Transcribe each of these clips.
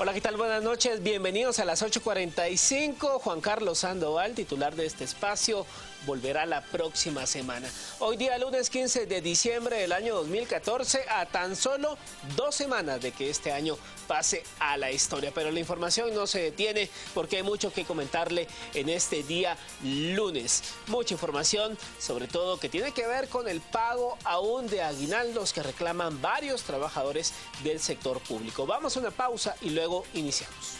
Hola, ¿qué tal? Buenas noches, bienvenidos a las 8:45. Juan Carlos Sandoval, titular de este espacio, volverá la próxima semana. Hoy día, lunes 15 de diciembre del año 2014, a tan solo 2 semanas de que este año pase a la historia. Pero la información no se detiene porque hay mucho que comentarle en este día lunes. Mucha información, sobre todo que tiene que ver con el pago aún de aguinaldos que reclaman varios trabajadores del sector público. Vamos a una pausa y luego iniciamos.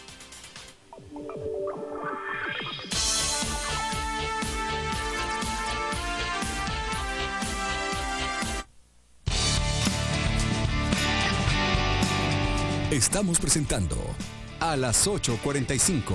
Estamos presentando a las 8:45.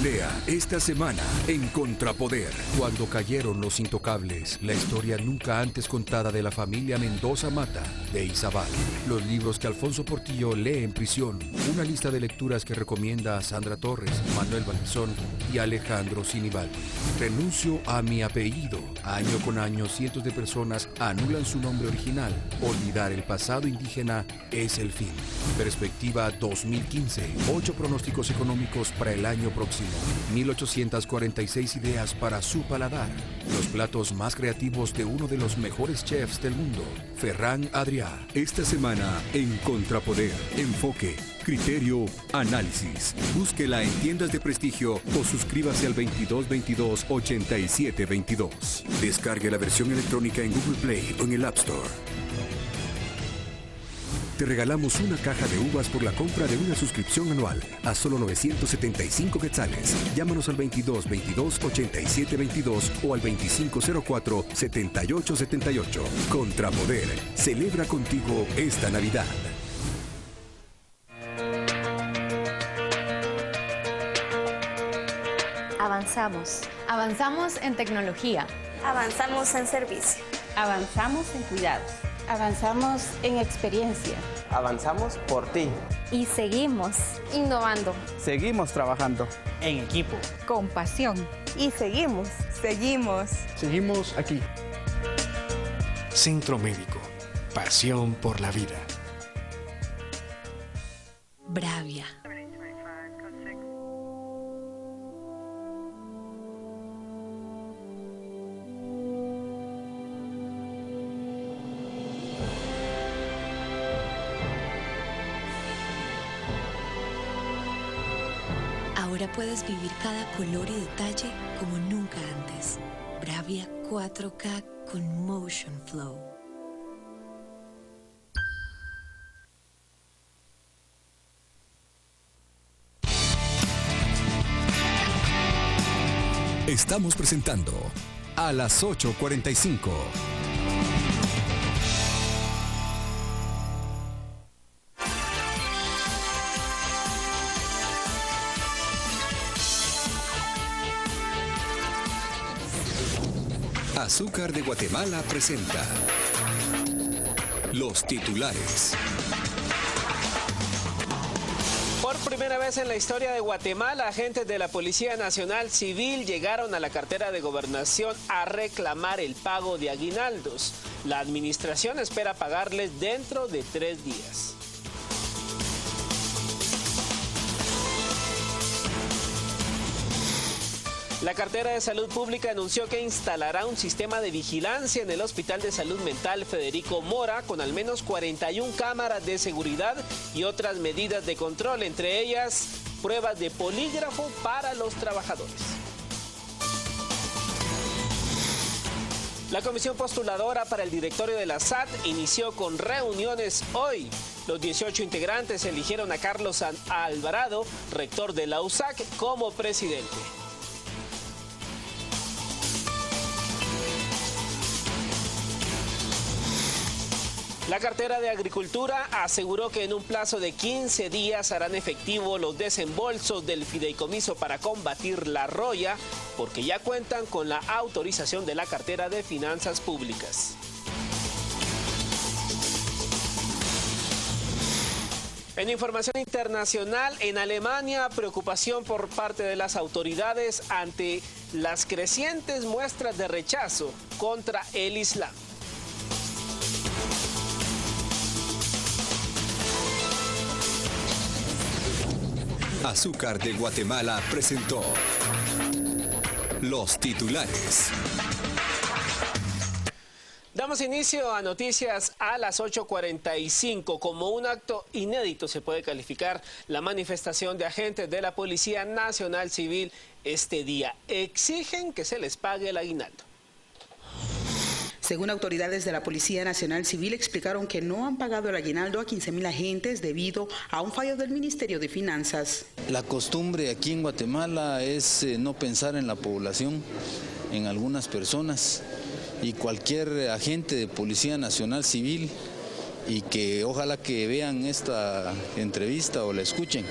Lea esta semana en Contrapoder. Cuando cayeron los intocables, la historia nunca antes contada de la familia Mendoza Mata de Izabal. Los libros que Alfonso Portillo lee en prisión. Una lista de lecturas que recomienda a Sandra Torres, Manuel Valdizón y Alejandro Sinibaldi. Renuncio a mi apellido. Año con año, cientos de personas anulan su nombre original. Olvidar el pasado indígena es el fin. Perspectiva 2015. 8 pronósticos económicos para el año próximo. 1846 ideas para su paladar. Los platos más creativos de uno de los mejores chefs del mundo, Ferran Adrià. Esta semana en Contrapoder, enfoque, criterio, análisis. Búsquela en tiendas de prestigio o suscríbase al 2222 8722. Descargue la versión electrónica en Google Play o en el App Store. Te regalamos una caja de uvas por la compra de una suscripción anual a solo 975 quetzales. Llámanos al 2222 8722 o al 2504 7878. Contrapoder. Celebra contigo esta Navidad. Avanzamos. Avanzamos en tecnología. Avanzamos en servicio. Avanzamos en cuidados. Avanzamos en experiencia. Avanzamos por ti. Y seguimos innovando. Seguimos trabajando. En equipo. Con pasión. Y seguimos. Seguimos aquí. Centro Médico. Pasión por la vida. Bravia. Ahora puedes vivir cada color y detalle como nunca antes. Bravia 4K con Motion Flow. Estamos presentando a las 8:45. Azúcar de Guatemala presenta los titulares. Por primera vez en la historia de Guatemala, agentes de la Policía Nacional Civil llegaron a la cartera de Gobernación a reclamar el pago de aguinaldos. La administración espera pagarles dentro de 3 días. La cartera de Salud Pública anunció que instalará un sistema de vigilancia en el Hospital de Salud Mental Federico Mora con al menos 41 cámaras de seguridad y otras medidas de control, entre ellas pruebas de polígrafo para los trabajadores. La comisión postuladora para el directorio de la SAT inició con reuniones hoy. Los 18 integrantes eligieron a Carlos Alvarado, rector de la USAC, como presidente. La cartera de Agricultura aseguró que en un plazo de 15 días harán efectivo los desembolsos del fideicomiso para combatir la roya, porque ya cuentan con la autorización de la cartera de Finanzas Públicas. En información internacional, en Alemania, preocupación por parte de las autoridades ante las crecientes muestras de rechazo contra el Islam. Azúcar de Guatemala presentó los titulares. Damos inicio a noticias a las 8:45. Como un acto inédito se puede calificar la manifestación de agentes de la Policía Nacional Civil este día. Exigen que se les pague el aguinaldo. Según autoridades de la Policía Nacional Civil, explicaron que no han pagado el aguinaldo a 15.000 agentes debido a un fallo del Ministerio de Finanzas. La costumbre aquí en Guatemala es no pensar en la población, en algunas personas, y cualquier agente de Policía Nacional Civil, y que ojalá que vean esta entrevista o la escuchen,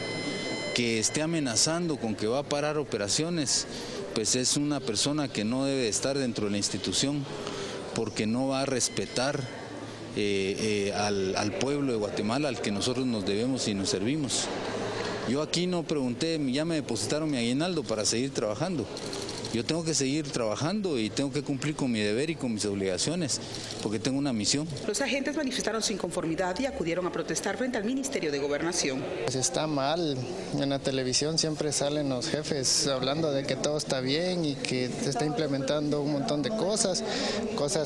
que esté amenazando con que va a parar operaciones, pues es una persona que no debe estar dentro de la institución, porque no va a respetar al pueblo de Guatemala, al que nosotros nos debemos y nos servimos. Yo aquí no pregunté, ya me depositaron mi aguinaldo para seguir trabajando. Yo tengo que seguir trabajando y tengo que cumplir con mi deber y con mis obligaciones, porque tengo una misión. Los agentes manifestaron su inconformidad y acudieron a protestar frente al Ministerio de Gobernación. Pues está mal, en la televisión siempre salen los jefes hablando de que todo está bien y que se está implementando un montón de cosas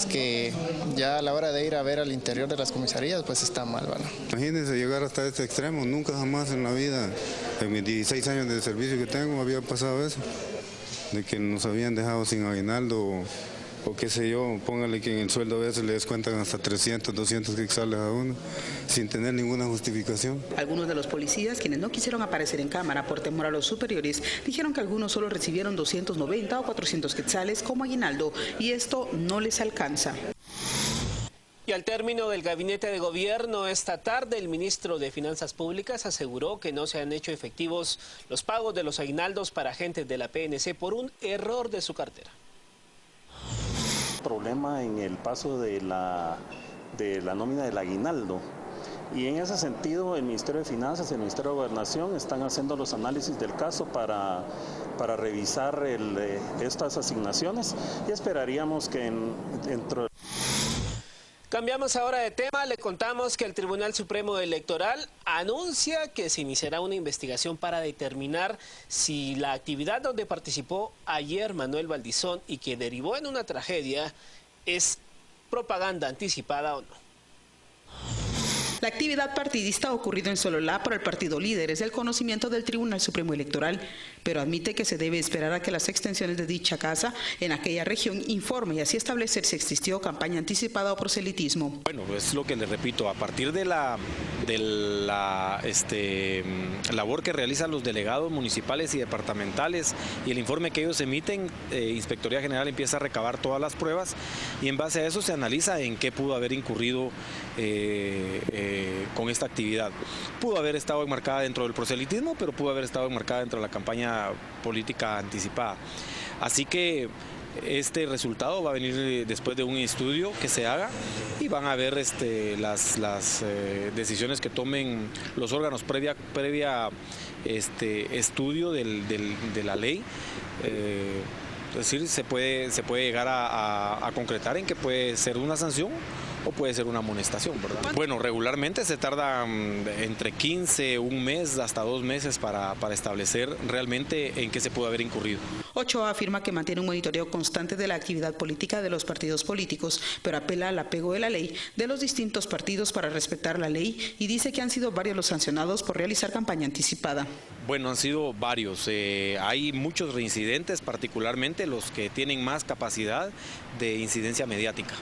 que ya a la hora de ir a ver al interior de las comisarías, pues está mal, ¿vale? Imagínense llegar hasta este extremo, nunca jamás en la vida, en mis 16 años de servicio que tengo, había pasado eso. De que nos habían dejado sin aguinaldo o qué sé yo, póngale que en el sueldo a veces le descuentan hasta 300, 200 quetzales a uno, sin tener ninguna justificación. Algunos de los policías, quienes no quisieron aparecer en cámara por temor a los superiores, dijeron que algunos solo recibieron 290 o 400 quetzales como aguinaldo y esto no les alcanza. Y al término del gabinete de gobierno esta tarde, el ministro de Finanzas Públicas aseguró que no se han hecho efectivos los pagos de los aguinaldos para agentes de la PNC por un error de su cartera. Problema en el paso de la nómina del aguinaldo. Y en ese sentido, el Ministerio de Finanzas y el Ministerio de Gobernación están haciendo los análisis del caso para revisar estas asignaciones y esperaríamos que dentro de... Cambiamos ahora de tema, le contamos que el Tribunal Supremo Electoral anuncia que se iniciará una investigación para determinar si la actividad donde participó ayer Manuel Valdizón y que derivó en una tragedia es propaganda anticipada o no. La actividad partidista ha ocurrido en Sololá por el partido líder, es el conocimiento del Tribunal Supremo Electoral, pero admite que se debe esperar a que las extensiones de dicha casa en aquella región informe y así establecer si existió campaña anticipada o proselitismo. Bueno, es lo que les repito, a partir de la labor que realizan los delegados municipales y departamentales y el informe que ellos emiten, Inspectoría General empieza a recabar todas las pruebas y en base a eso se analiza en qué pudo haber incurrido con esta actividad. Pudo haber estado enmarcada dentro del proselitismo, pero pudo haber estado enmarcada dentro de la campaña política anticipada. Así que este resultado va a venir después de un estudio que se haga y van a ver las decisiones que tomen los órganos previa estudio de la ley. Es decir, se puede llegar a concretar en que puede ser una sanción o puede ser una amonestación, ¿verdad? Bueno, regularmente se tarda entre 15, un mes, hasta 2 meses para establecer realmente en qué se pudo haber incurrido. Ochoa afirma que mantiene un monitoreo constante de la actividad política de los partidos políticos, pero apela al apego de la ley de los distintos partidos para respetar la ley y dice que han sido varios los sancionados por realizar campaña anticipada. Bueno, han sido varios. Hay muchos reincidentes, particularmente los que tienen más capacidad de incidencia mediática.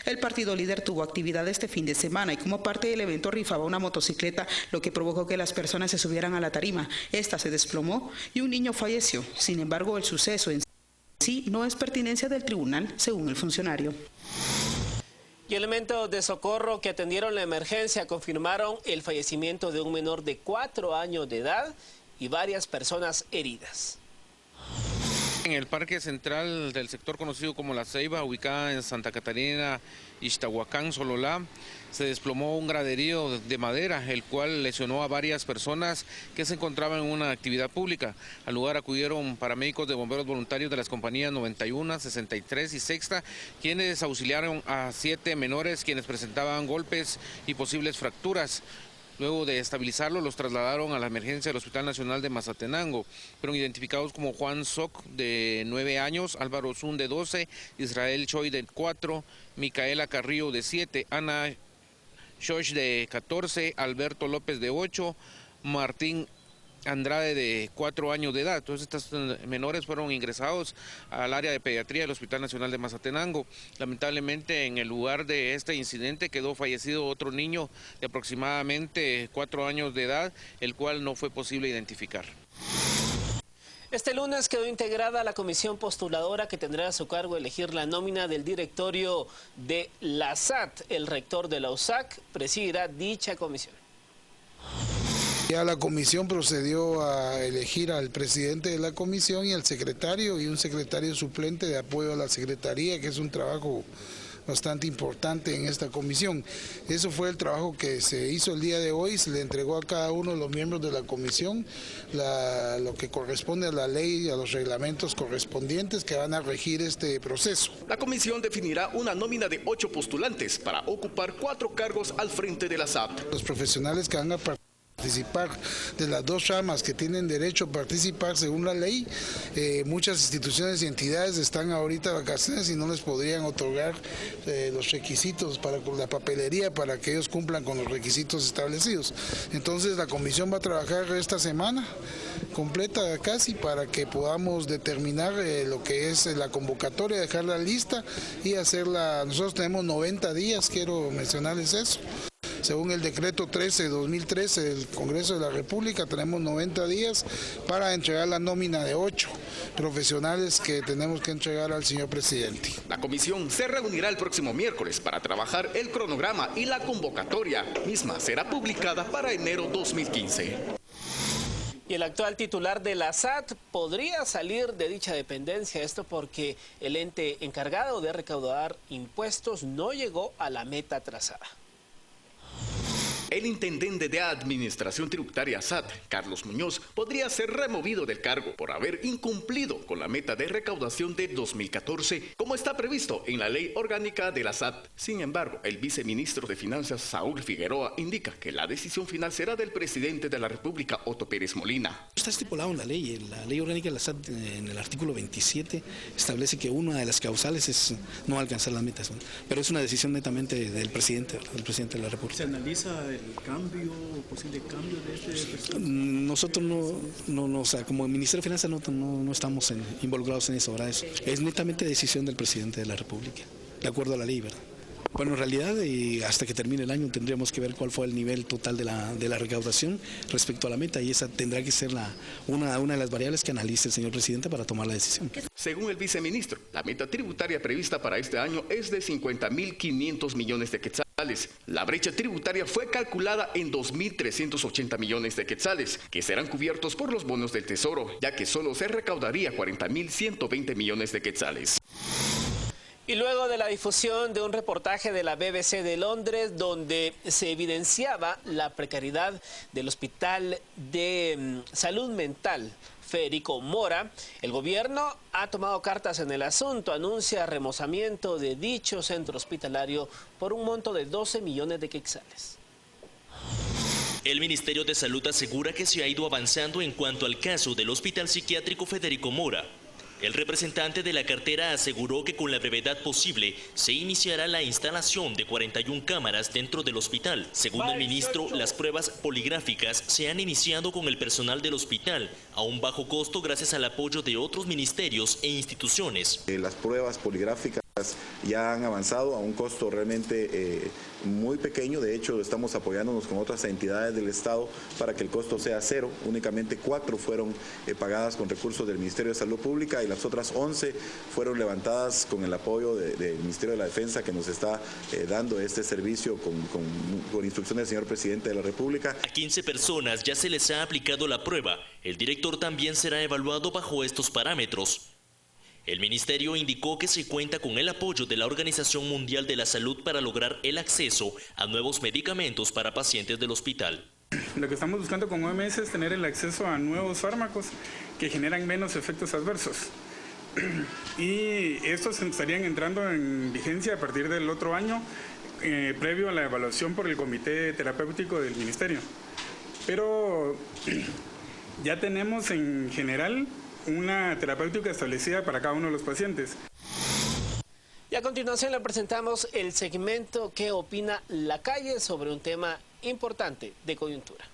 El partido líder tuvo actividad este fin de semana y como parte del evento rifaba una motocicleta, lo que provocó que las personas se subieran a la tarima. Esta se desplomó y un niño falleció. Sin embargo, el suceso en sí no es pertinencia del tribunal, según el funcionario. Y elementos de socorro que atendieron la emergencia confirmaron el fallecimiento de un menor de 4 años de edad y varias personas heridas. En el parque central del sector conocido como La Ceiba, ubicada en Santa Catarina, Ixtahuacán, Sololá, se desplomó un graderío de madera, el cual lesionó a varias personas que se encontraban en una actividad pública. Al lugar acudieron paramédicos de bomberos voluntarios de las compañías 91, 63 y Sexta, quienes auxiliaron a 7 menores quienes presentaban golpes y posibles fracturas. Luego de estabilizarlo, los trasladaron a la emergencia del Hospital Nacional de Mazatenango. Fueron identificados como Juan Soc, de 9 años, Álvaro Zun, de 12, Israel Choi, de 4, Micaela Carrillo, de 7, Ana Shosh, de 14, Alberto López, de 8, Martín Andrade, de 4 años de edad. Todos estos menores fueron ingresados al área de pediatría del Hospital Nacional de Mazatenango. Lamentablemente, en el lugar de este incidente quedó fallecido otro niño de aproximadamente 4 años de edad, el cual no fue posible identificar. Este lunes quedó integrada la comisión postuladora que tendrá a su cargo elegir la nómina del directorio de la SAT. El rector de la USAC presidirá dicha comisión. Ya la comisión procedió a elegir al presidente de la comisión y al secretario y un secretario suplente de apoyo a la secretaría, que es un trabajo bastante importante en esta comisión. Eso fue el trabajo que se hizo el día de hoy. Se le entregó a cada uno de los miembros de la comisión lo que corresponde a la ley y a los reglamentos correspondientes que van a regir este proceso. La comisión definirá una nómina de 8 postulantes para ocupar 4 cargos al frente de la SAT. Los profesionales que van a participar de las 2 ramas que tienen derecho a participar según la ley, muchas instituciones y entidades están ahorita de vacaciones y no les podrían otorgar los requisitos para la papelería para que ellos cumplan con los requisitos establecidos. Entonces la comisión va a trabajar esta semana completa casi para que podamos determinar lo que es la convocatoria, dejar la lista y hacerla. Nosotros tenemos 90 días, quiero mencionarles eso. Según el decreto 13/2013 del Congreso de la República, tenemos 90 días para entregar la nómina de 8 profesionales que tenemos que entregar al señor presidente. La comisión se reunirá el próximo miércoles para trabajar el cronograma y la convocatoria misma será publicada para enero 2015. Y el actual titular de la SAT podría salir de dicha dependencia, esto porque el ente encargado de recaudar impuestos no llegó a la meta trazada. El intendente de Administración Tributaria SAT, Carlos Muñoz, podría ser removido del cargo por haber incumplido con la meta de recaudación de 2014, como está previsto en la ley orgánica de la SAT. Sin embargo, el viceministro de Finanzas, Saúl Figueroa, indica que la decisión final será del presidente de la República, Otto Pérez Molina. Está estipulado en la ley orgánica de la SAT, en el artículo 27, establece que una de las causales es no alcanzar las metas, pero es una decisión netamente del presidente de la República. ¿Se analiza el cambio, posible cambio de este presidente? Nosotros no, o sea, como Ministerio de Finanzas no estamos involucrados en eso, ¿verdad? Es netamente decisión del presidente de la República, de acuerdo a la ley, ¿verdad? Bueno, en realidad, hasta que termine el año tendríamos que ver cuál fue el nivel total de la recaudación respecto a la meta, y esa tendrá que ser una de las variables que analice el señor presidente para tomar la decisión. Según el viceministro, la meta tributaria prevista para este año es de 50.500 millones de quetzales. La brecha tributaria fue calculada en 2.380 millones de quetzales, que serán cubiertos por los bonos del Tesoro, ya que solo se recaudaría 40.120 millones de quetzales. Y luego de la difusión de un reportaje de la BBC de Londres donde se evidenciaba la precariedad del Hospital de Salud Mental Federico Mora, el gobierno ha tomado cartas en el asunto, anuncia remozamiento de dicho centro hospitalario por un monto de 12 millones de quetzales. El Ministerio de Salud asegura que se ha ido avanzando en cuanto al caso del Hospital Psiquiátrico Federico Mora. El representante de la cartera aseguró que con la brevedad posible se iniciará la instalación de 41 cámaras dentro del hospital. Según el ministro, las pruebas poligráficas se han iniciado con el personal del hospital a un bajo costo gracias al apoyo de otros ministerios e instituciones. Las pruebas poligráficas ya han avanzado a un costo realmente muy pequeño. De hecho, estamos apoyándonos con otras entidades del Estado para que el costo sea 0. Únicamente 4 fueron pagadas con recursos del Ministerio de Salud Pública y las otras 11 fueron levantadas con el apoyo del Ministerio de la Defensa, que nos está dando este servicio con instrucciones del señor presidente de la República. A 15 personas ya se les ha aplicado la prueba. El director también será evaluado bajo estos parámetros. El ministerio indicó que se cuenta con el apoyo de la Organización Mundial de la Salud para lograr el acceso a nuevos medicamentos para pacientes del hospital. Lo que estamos buscando con OMS es tener el acceso a nuevos fármacos que generan menos efectos adversos. Y estos estarían entrando en vigencia a partir del otro año previo a la evaluación por el comité terapéutico del ministerio. Pero ya tenemos en general una terapéutica establecida para cada uno de los pacientes. Y a continuación le presentamos el segmento ¿Qué opina la calle?, sobre un tema importante de coyuntura.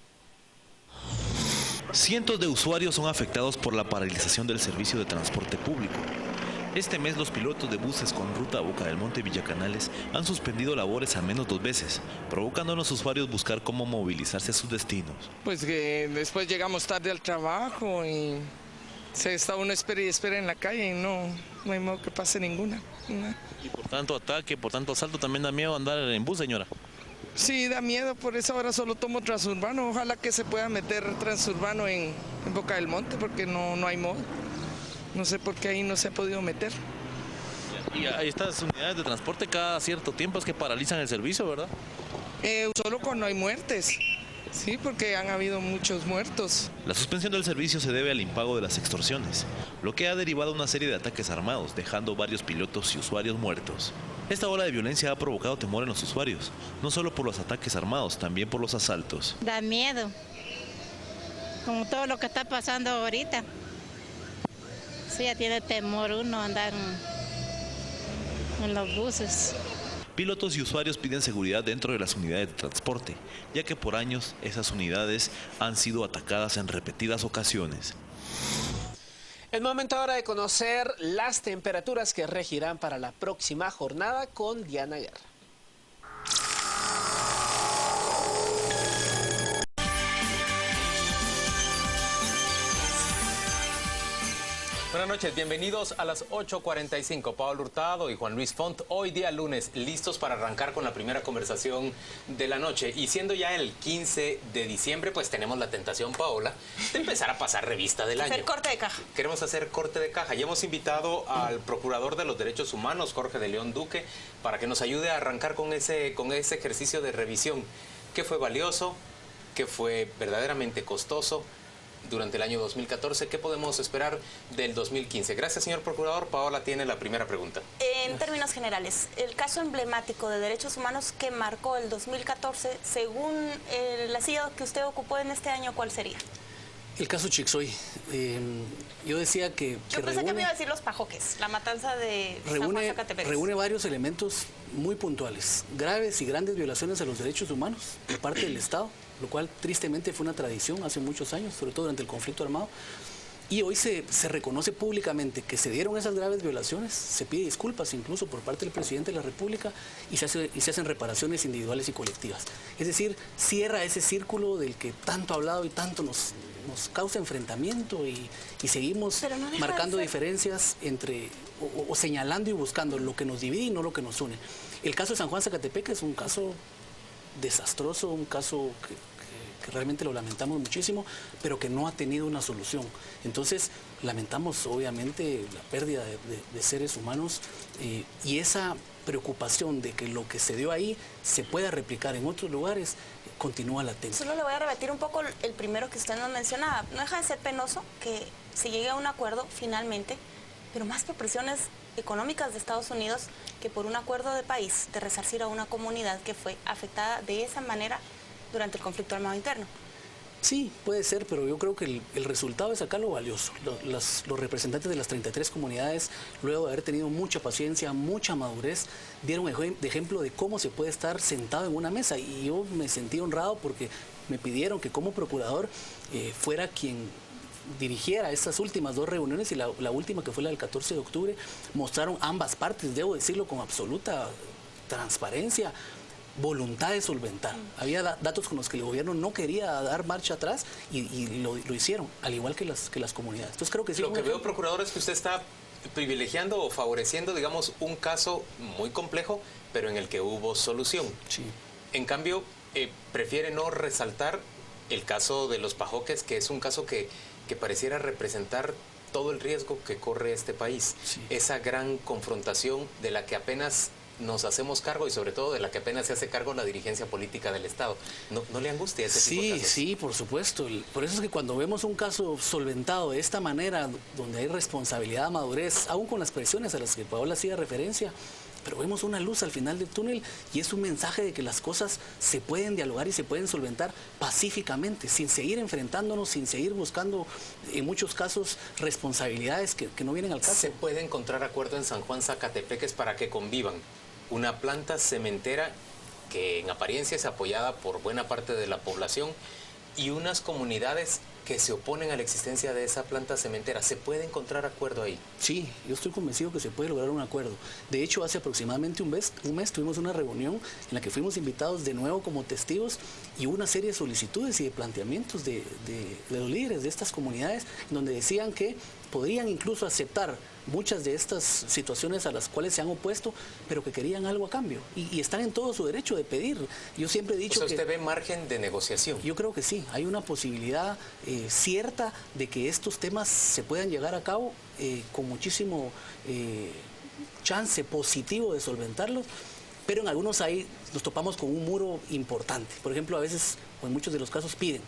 Cientos de usuarios son afectados por la paralización del servicio de transporte público. Este mes los pilotos de buses con ruta a Boca del Monte y Villacanales han suspendido labores al menos 2 veces, provocando a los usuarios buscar cómo movilizarse a sus destinos. Pues que después llegamos tarde al trabajo y se está uno espera y espera en la calle y no hay modo que pase ninguna. Y por tanto ataque, por tanto asalto, ¿también da miedo andar en bus, señora? Sí, da miedo, por eso ahora solo tomo Transurbano. Ojalá que se pueda meter Transurbano en Boca del Monte, porque no hay modo. No sé por qué ahí no se ha podido meter. Y hay estas unidades de transporte cada cierto tiempo es que paralizan el servicio, ¿verdad? Solo cuando hay muertes. Sí, porque han habido muchos muertos. La suspensión del servicio se debe al impago de las extorsiones, lo que ha derivado una serie de ataques armados, dejando varios pilotos y usuarios muertos. Esta ola de violencia ha provocado temor en los usuarios, no solo por los ataques armados, también por los asaltos. Da miedo, como todo lo que está pasando ahorita. Sí, ya tiene temor uno andar en los buses. Pilotos y usuarios piden seguridad dentro de las unidades de transporte, ya que por años esas unidades han sido atacadas en repetidas ocasiones. Es momento ahora de conocer las temperaturas que regirán para la próxima jornada con Diana Guerra. Buenas noches, bienvenidos a las 8:45. Pablo Hurtado y Juan Luis Font, hoy día lunes, listos para arrancar con la primera conversación de la noche. Y siendo ya el 15 de diciembre, pues tenemos la tentación, Paola, de empezar a pasar revista del año. Hacer corte de caja. Queremos hacer corte de caja y hemos invitado al Procurador de los Derechos Humanos, Jorge de León Duque, para que nos ayude a arrancar con ese ejercicio de revisión. ¿Qué fue valioso? ¿Qué fue verdaderamente costoso durante el año 2014? ¿Qué podemos esperar del 2015? Gracias, señor Procurador. Paola tiene la primera pregunta. En términos generales, el caso emblemático de derechos humanos que marcó el 2014, según la silla que usted ocupó en este año, ¿cuál sería? El caso Chixoy. Yo decía que Yo pensé que me iba a decir los pajoques, la matanza de San Juan Zacatepec. Reúne varios elementos muy puntuales, graves y grandes violaciones a los derechos humanos por parte del Estado, lo cual tristemente fue una tradición hace muchos años, sobre todo durante el conflicto armado. Y hoy se reconoce públicamente que se dieron esas graves violaciones, se pide disculpas incluso por parte del presidente de la República y se hacen reparaciones individuales y colectivas. Es decir, cierra ese círculo del que tanto ha hablado y tanto nos causa enfrentamiento y seguimos marcando diferencias entre o señalando y buscando lo que nos divide y no lo que nos une. El caso de San Juan Zacatepec es un caso desastroso, un caso que realmente lo lamentamos muchísimo, pero que no ha tenido una solución. Entonces, lamentamos obviamente la pérdida de seres humanos y esa preocupación de que lo que se dio ahí se pueda replicar en otros lugares continúa latente. Solo le voy a repetir un poco el primero que usted nos mencionaba. No deja de ser penoso que se llegue a un acuerdo finalmente, pero más por presiones económicas de Estados Unidos que por un acuerdo de país de resarcir a una comunidad que fue afectada de esa manera durante el conflicto armado interno. Sí, puede ser, pero yo creo que el resultado es acá lo valioso. Los representantes de las 33 comunidades, luego de haber tenido mucha paciencia, mucha madurez, dieron de ejemplo de cómo se puede estar sentado en una mesa. Y yo me sentí honrado porque me pidieron que como procurador fuera quien dirigiera estas últimas 2 reuniones y la última, que fue la del 14 de octubre, mostraron ambas partes, debo decirlo con absoluta transparencia, voluntad de solventar. Había datos con los que el gobierno no quería dar marcha atrás y lo hicieron, al igual que las comunidades. Entonces creo que sí. Lo que veo, procurador, es que usted está privilegiando o favoreciendo, digamos, un caso muy complejo, pero en el que hubo solución. Sí. En cambio, prefiere no resaltar el caso de los pajoques, que es un caso que pareciera representar todo el riesgo que corre este país. Sí. Esa gran confrontación de la que apenas nos hacemos cargo y sobre todo de la que apenas se hace cargo la dirigencia política del Estado. ¿No le angustia ese tipo de casos? Sí, por supuesto. Por eso es que cuando vemos un caso solventado de esta manera, donde hay responsabilidad, madurez, aún con las presiones a las que Paola hacía referencia, pero vemos una luz al final del túnel y es un mensaje de que las cosas se pueden dialogar y se pueden solventar pacíficamente, sin seguir enfrentándonos, sin seguir buscando, en muchos casos, responsabilidades que no vienen al caso. ¿Se puede encontrar acuerdo en San Juan Zacatepeques para que convivan una planta cementera que en apariencia es apoyada por buena parte de la población y unas comunidades que se oponen a la existencia de esa planta cementera? ¿Se puede encontrar acuerdo ahí? Sí, yo estoy convencido que se puede lograr un acuerdo. De hecho, hace aproximadamente un mes tuvimos una reunión en la que fuimos invitados de nuevo como testigos y hubo una serie de solicitudes y de planteamientos de los líderes de estas comunidades, donde decían que podrían incluso aceptar muchas de estas situaciones a las cuales se han opuesto, pero que querían algo a cambio. Y están en todo su derecho de pedir. Yo siempre he dicho que... ¿Usted ve margen de negociación? Yo creo que sí. Hay una posibilidad cierta de que estos temas se puedan llegar a cabo con muchísimo chance positivo de solventarlos, pero en algunos ahí nos topamos con un muro importante. Por ejemplo, a veces, o en muchos de los casos, piden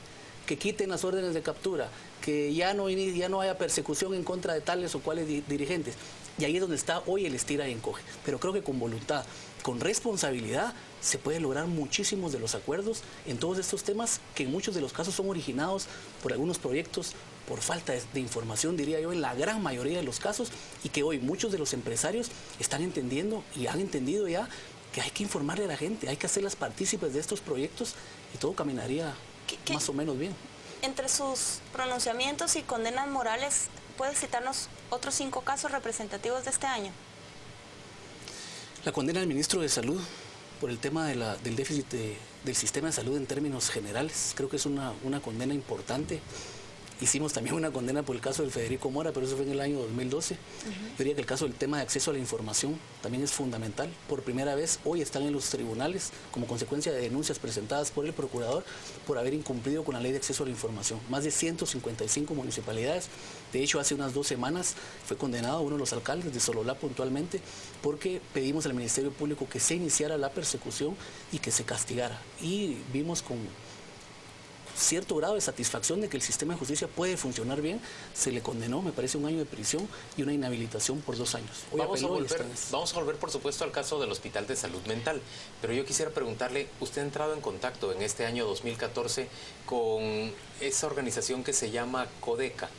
que quiten las órdenes de captura, que ya no haya persecución en contra de tales o cuales dirigentes. Y ahí es donde está hoy el estira y encoge. Pero creo que con voluntad, con responsabilidad, se puede lograr muchísimos de los acuerdos en todos estos temas que en muchos de los casos son originados por algunos proyectos, por falta de información, diría yo, en la gran mayoría de los casos, y que hoy muchos de los empresarios están entendiendo y han entendido ya que hay que informarle a la gente, hay que hacerlas partícipes de estos proyectos y todo caminaría más o menos bien. Entre sus pronunciamientos y condenas morales, ¿puede citarnos otros 5 casos representativos de este año? La condena del ministro de Salud por el tema del déficit del sistema de salud en términos generales, creo que es una condena importante. Hicimos también una condena por el caso del Federico Mora, pero eso fue en el año 2012. Yo diría que el caso del tema de acceso a la información también es fundamental. Por primera vez hoy están en los tribunales como consecuencia de denuncias presentadas por el procurador por haber incumplido con la ley de acceso a la información. Más de 155 municipalidades. De hecho, hace unas 2 semanas fue condenado uno de los alcaldes de Sololá puntualmente porque pedimos al Ministerio Público que se iniciara la persecución y que se castigara. Y vimos con cierto grado de satisfacción de que el sistema de justicia puede funcionar bien. Se le condenó, me parece, 1 año de prisión y una inhabilitación por 2 años. Hoy vamos a volver, por supuesto, al caso del Hospital de Salud Mental, pero yo quisiera preguntarle, usted ha entrado en contacto en este año 2014 con esa organización que se llama CODECA,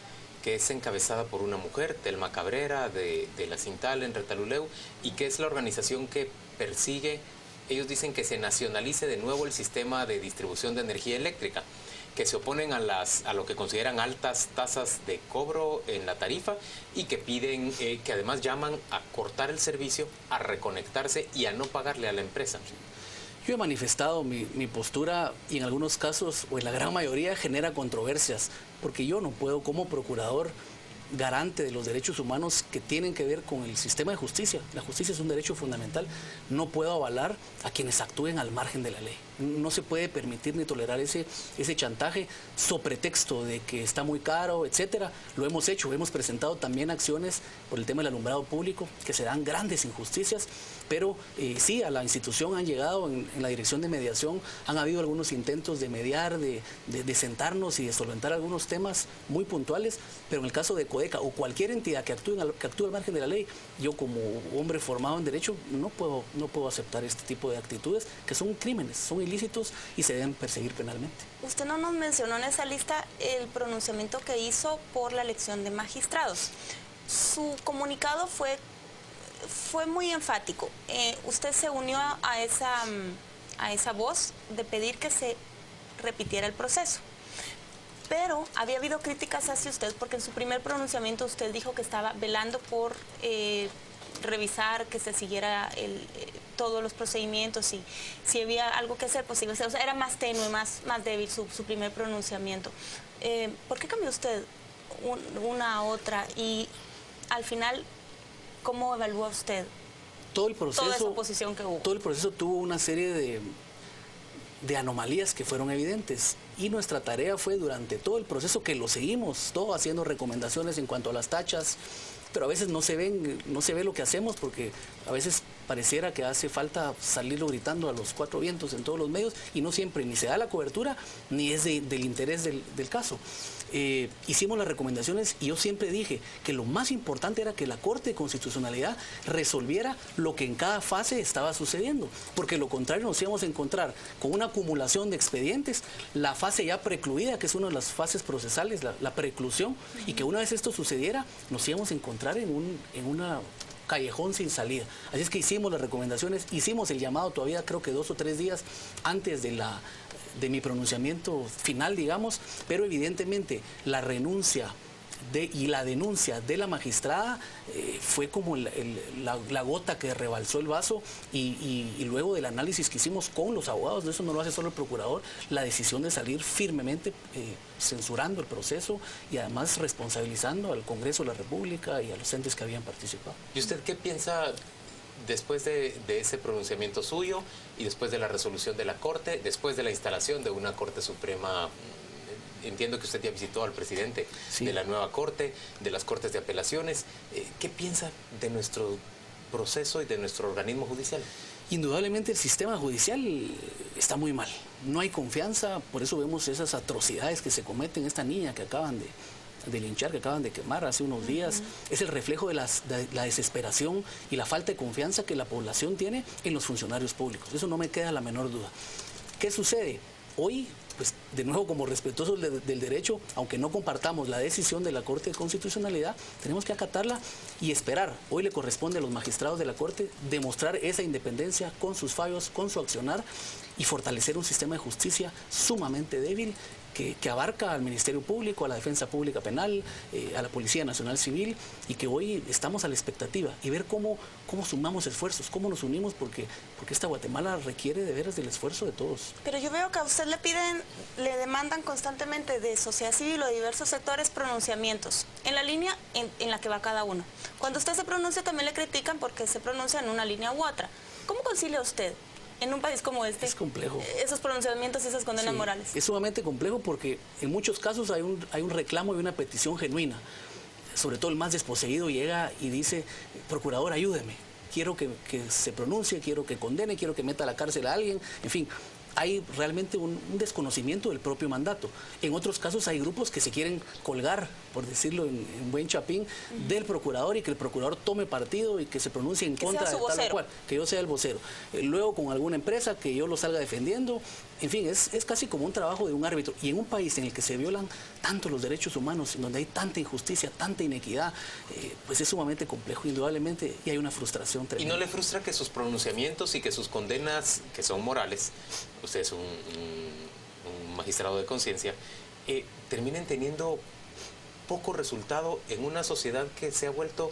que es encabezada por una mujer, Telma Cabrera, de la Cintal en Retaluleu, y que es la organización que persigue, ellos dicen, que se nacionalice de nuevo el sistema de distribución de energía eléctrica, que se oponen a lo que consideran altas tasas de cobro en la tarifa y que piden, que además llaman a cortar el servicio, a reconectarse y a no pagarle a la empresa. Yo he manifestado mi postura y en algunos casos, o en la gran mayoría, genera controversias, porque yo no puedo, como procurador garante de los derechos humanos que tienen que ver con el sistema de justicia. La justicia es un derecho fundamental. No puedo avalar a quienes actúen al margen de la ley. No se puede permitir ni tolerar ese chantaje sobre pretexto de que está muy caro, etcétera. Lo hemos hecho, hemos presentado también acciones por el tema del alumbrado público, que se dan grandes injusticias, pero sí, a la institución han llegado en la dirección de mediación, han habido algunos intentos de mediar, de sentarnos y de solventar algunos temas muy puntuales, pero en el caso de CODECA o cualquier entidad que actúe al margen de la ley, yo como hombre formado en derecho no puedo aceptar este tipo de actitudes que son crímenes, son ilícitos y se deben perseguir penalmente. Usted no nos mencionó en esa lista el pronunciamiento que hizo por la elección de magistrados. Su comunicado fue muy enfático. Usted se unió a esa voz de pedir que se repitiera el proceso. Pero había habido críticas hacia usted porque en su primer pronunciamiento usted dijo que estaba velando por revisar que se siguiera todos los procedimientos y si había algo que hacer posible. O sea, era más tenue, más débil su primer pronunciamiento. ¿Por qué cambió usted una a otra? Y al final, ¿cómo evalúa usted toda esa oposición que hubo? Todo el proceso tuvo una serie de anomalías que fueron evidentes y nuestra tarea fue durante todo el proceso, que lo seguimos, todo haciendo recomendaciones en cuanto a las tachas, pero a veces no se ve lo que hacemos porque a veces pareciera que hace falta salirlo gritando a los cuatro vientos en todos los medios y no siempre ni se da la cobertura ni es del interés del caso. Hicimos las recomendaciones y yo siempre dije que lo más importante era que la Corte de Constitucionalidad resolviera lo que en cada fase estaba sucediendo, porque lo contrario nos íbamos a encontrar con una acumulación de expedientes, la fase ya precluida, que es una de las fases procesales, la preclusión, y que una vez esto sucediera nos íbamos a encontrar en una callejón sin salida. Así es que hicimos las recomendaciones, hicimos el llamado todavía creo que 2 o 3 días antes de mi pronunciamiento final, digamos, pero evidentemente la renuncia y la denuncia de la magistrada fue como la gota que rebalsó el vaso y luego del análisis que hicimos con los abogados, de eso no lo hace solo el procurador, la decisión de salir firmemente censurando el proceso y además responsabilizando al Congreso de la República y a los entes que habían participado. ¿Y usted qué piensa después de ese pronunciamiento suyo y después de la resolución de la Corte, después de la instalación de una Corte Suprema? Entiendo que usted ya visitó al presidente de la nueva Corte, de las Cortes de Apelaciones. ¿Qué piensa de nuestro proceso y de nuestro organismo judicial? Indudablemente el sistema judicial está muy mal. No hay confianza, por eso vemos esas atrocidades que se cometen. Esta niña que acaban de linchar, que acaban de quemar hace unos días, es el reflejo de la desesperación y la falta de confianza que la población tiene en los funcionarios públicos. Eso no me queda la menor duda. ¿Qué sucede? Hoy, pues de nuevo como respetuosos del derecho, aunque no compartamos la decisión de la Corte de Constitucionalidad, tenemos que acatarla y esperar. Hoy le corresponde a los magistrados de la Corte demostrar esa independencia con sus fallos, con su accionar y fortalecer un sistema de justicia sumamente débil que abarca al Ministerio Público, a la Defensa Pública Penal, a la Policía Nacional Civil, y que hoy estamos a la expectativa y ver cómo sumamos esfuerzos, cómo nos unimos, porque esta Guatemala requiere de veras del esfuerzo de todos. Pero yo veo que a usted le demandan constantemente de sociedad civil o de diversos sectores pronunciamientos, en la línea en la que va cada uno. Cuando usted se pronuncia también le critican porque se pronuncia en una línea u otra. ¿Cómo concilia usted en un país como este? Es complejo. Esos pronunciamientos y esas condenas morales. Es sumamente complejo porque en muchos casos hay un reclamo y una petición genuina. Sobre todo el más desposeído llega y dice, procurador, ayúdeme. Quiero que se pronuncie, quiero que condene, quiero que meta a la cárcel a alguien. En fin, hay realmente un desconocimiento del propio mandato. En otros casos hay grupos que se quieren colgar, por decirlo en buen chapín, del procurador y que el procurador tome partido y que se pronuncie en contra de tal o cual, que yo sea el vocero. Luego con alguna empresa que yo lo salga defendiendo. En fin, es casi como un trabajo de un árbitro. Y en un país en el que se violan tanto los derechos humanos, en donde hay tanta injusticia, tanta inequidad, pues es sumamente complejo, indudablemente, y hay una frustración tremenda. ¿Y no le frustra que sus pronunciamientos y que sus condenas, que son morales, usted es un magistrado de conciencia, terminen teniendo poco resultado en una sociedad que se ha vuelto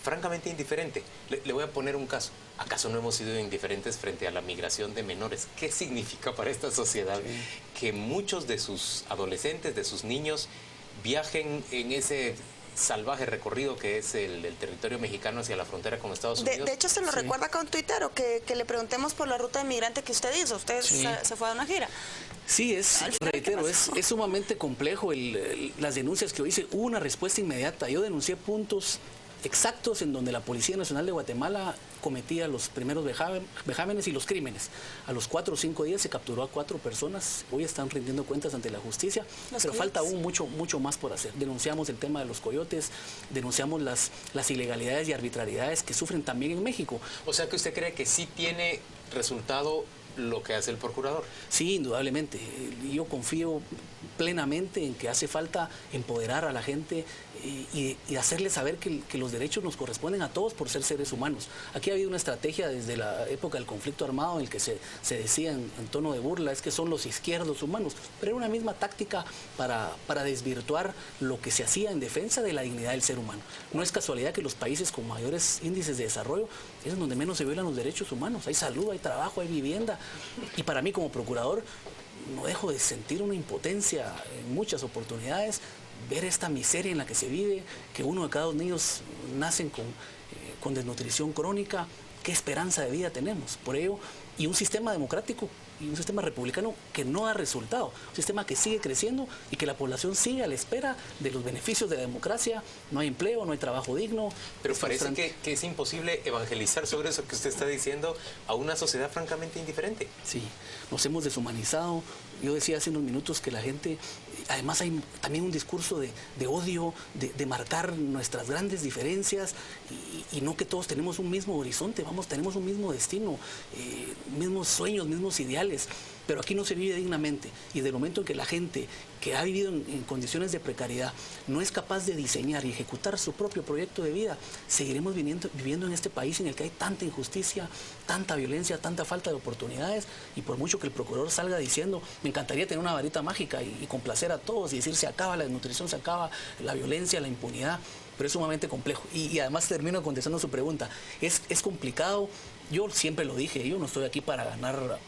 francamente indiferente? Le voy a poner un caso. ¿Acaso no hemos sido indiferentes frente a la migración de menores? ¿Qué significa para esta sociedad que muchos de sus adolescentes, de sus niños, viajen en ese salvaje recorrido que es el territorio mexicano hacia la frontera con Estados Unidos? De hecho, se lo recuerda con Twitter o que le preguntemos por la ruta de migrante que usted hizo. Usted se fue a una gira. Sí, reitero, es sumamente complejo las denuncias que yo hice. Hubo una respuesta inmediata. Yo denuncié puntos exactos en donde la Policía Nacional de Guatemala cometía los primeros vejámenes y los crímenes. A los 4 o 5 días se capturó a 4 personas. Hoy están rindiendo cuentas ante la justicia, pero falta aún mucho más por hacer. Denunciamos el tema de los coyotes, denunciamos las ilegalidades y arbitrariedades que sufren también en México. O sea que usted cree que sí tiene resultado lo que hace el procurador. Sí, indudablemente. Yo confío plenamente en que hace falta empoderar a la gente y hacerles saber que los derechos nos corresponden a todos por ser seres humanos. Aquí ha habido una estrategia desde la época del conflicto armado en el que se decía en tono de burla, es que son los izquierdos humanos, pero era una misma táctica para desvirtuar lo que se hacía en defensa de la dignidad del ser humano. No es casualidad que los países con mayores índices de desarrollo es donde menos se violan los derechos humanos. Hay salud, hay trabajo, hay vivienda. Y para mí como procurador no dejo de sentir una impotencia en muchas oportunidades, ver esta miseria en la que se vive, que 1 de cada 2 niños nacen con desnutrición crónica. ¿Qué esperanza de vida tenemos? Por ello, y un sistema democrático y un sistema republicano que no ha resultado, un sistema que sigue creciendo y que la población sigue a la espera de los beneficios de la democracia. No hay empleo, no hay trabajo digno. Pero parece que es imposible evangelizar sobre eso que usted está diciendo a una sociedad francamente indiferente. Sí, nos hemos deshumanizado. Yo decía hace unos minutos que la gente, además hay también un discurso de odio, de marcar nuestras grandes diferencias y no que todos tenemos un mismo horizonte, tenemos un mismo destino, mismos sueños, mismos ideales, pero aquí no se vive dignamente, y del momento en que la gente que ha vivido en condiciones de precariedad no es capaz de diseñar y ejecutar su propio proyecto de vida, seguiremos viviendo en este país en el que hay tanta injusticia, tanta violencia, tanta falta de oportunidades, y por mucho que el procurador salga diciendo, me encantaría tener una varita mágica y complacer a todos y decir se acaba la desnutrición, se acaba la violencia, la impunidad, pero es sumamente complejo. Y además termino contestando su pregunta, es complicado. Yo siempre lo dije, yo no estoy aquí para ganar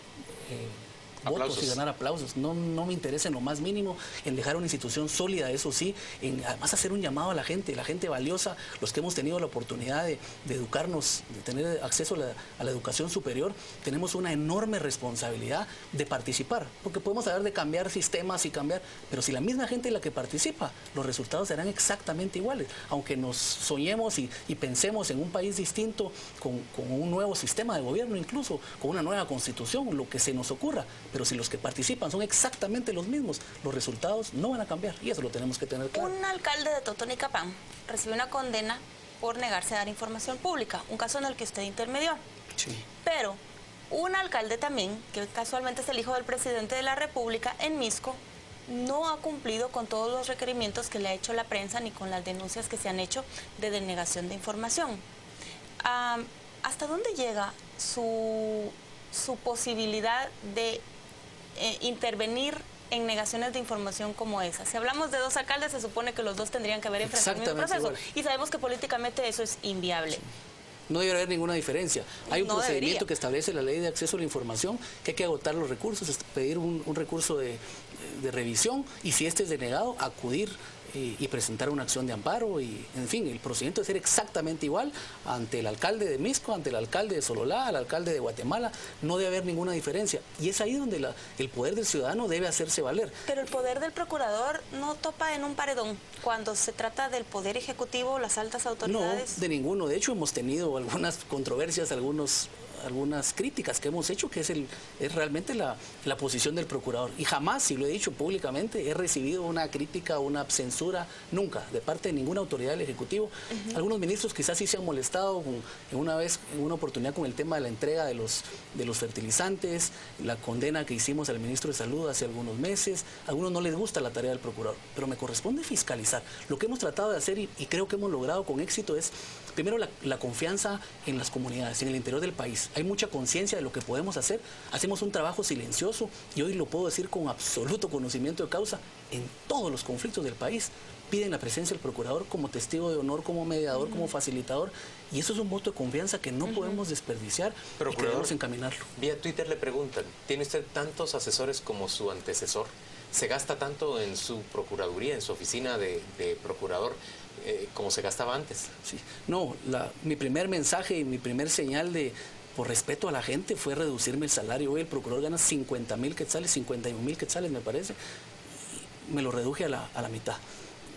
votos y ganar aplausos, no me interesa en lo más mínimo en dejar una institución sólida, eso sí, en además hacer un llamado a la gente valiosa, los que hemos tenido la oportunidad de educarnos, de tener acceso a la educación superior, tenemos una enorme responsabilidad de participar, porque podemos hablar de cambiar sistemas y cambiar, pero si la misma gente es la que participa, los resultados serán exactamente iguales, aunque nos soñemos y pensemos en un país distinto, con un nuevo sistema de gobierno, incluso con una nueva constitución, lo que se nos ocurra. Pero si los que participan son exactamente los mismos, los resultados no van a cambiar, y eso lo tenemos que tener claro. Un alcalde de Totonicapán recibió una condena por negarse a dar información pública, un caso en el que usted intermedió. Sí. Pero un alcalde también, que casualmente es el hijo del presidente de la República, en Misco, no ha cumplido con todos los requerimientos que le ha hecho la prensa ni con las denuncias que se han hecho de denegación de información. ¿Hasta dónde llega su posibilidad de intervenir en negaciones de información como esa? Si hablamos de dos alcaldes, se supone que los dos tendrían que haber enfrentado el mismo proceso. Igual. Y sabemos que políticamente eso es inviable. Sí. No debería haber ninguna diferencia. Hay un procedimiento que establece la ley de acceso a la información, que hay que agotar los recursos, pedir un recurso de revisión, y si este es denegado, acudir y presentar una acción de amparo, y en fin, el procedimiento debe ser exactamente igual ante el alcalde de Misco, ante el alcalde de Sololá, el alcalde de Guatemala. No debe haber ninguna diferencia, y es ahí donde el poder del ciudadano debe hacerse valer. Pero el poder del procurador no topa en un paredón cuando se trata del poder ejecutivo, las altas autoridades. No, de ninguno. De hecho, hemos tenido algunas controversias, algunas críticas que hemos hecho, que es realmente la posición del procurador. Y jamás, y lo he dicho públicamente, he recibido una crítica o una censura, nunca, de parte de ninguna autoridad del Ejecutivo. Algunos ministros quizás sí se han molestado en una oportunidad con el tema de la entrega de los fertilizantes, la condena que hicimos al ministro de Salud hace algunos meses. A algunos no les gusta la tarea del procurador, pero me corresponde fiscalizar. Lo que hemos tratado de hacer, y creo que hemos logrado con éxito, es primero la confianza en las comunidades, en el interior del país. Hay mucha conciencia de lo que podemos hacer. Hacemos un trabajo silencioso, y hoy lo puedo decir con absoluto conocimiento de causa. En todos los conflictos del país piden la presencia del procurador como testigo de honor, como mediador, como facilitador, y eso es un voto de confianza que no podemos desperdiciar, y que debemos encaminarlo. Vía Twitter le preguntan, ¿tiene usted tantos asesores como su antecesor? ¿Se gasta tanto en su procuraduría, en su oficina de procurador, como se gastaba antes? Sí. No, mi primer mensaje y mi primer señal por respeto a la gente fue reducirme el salario. Hoy el procurador gana 50,000 quetzales, 51,000 quetzales me parece, y me lo reduje a la mitad.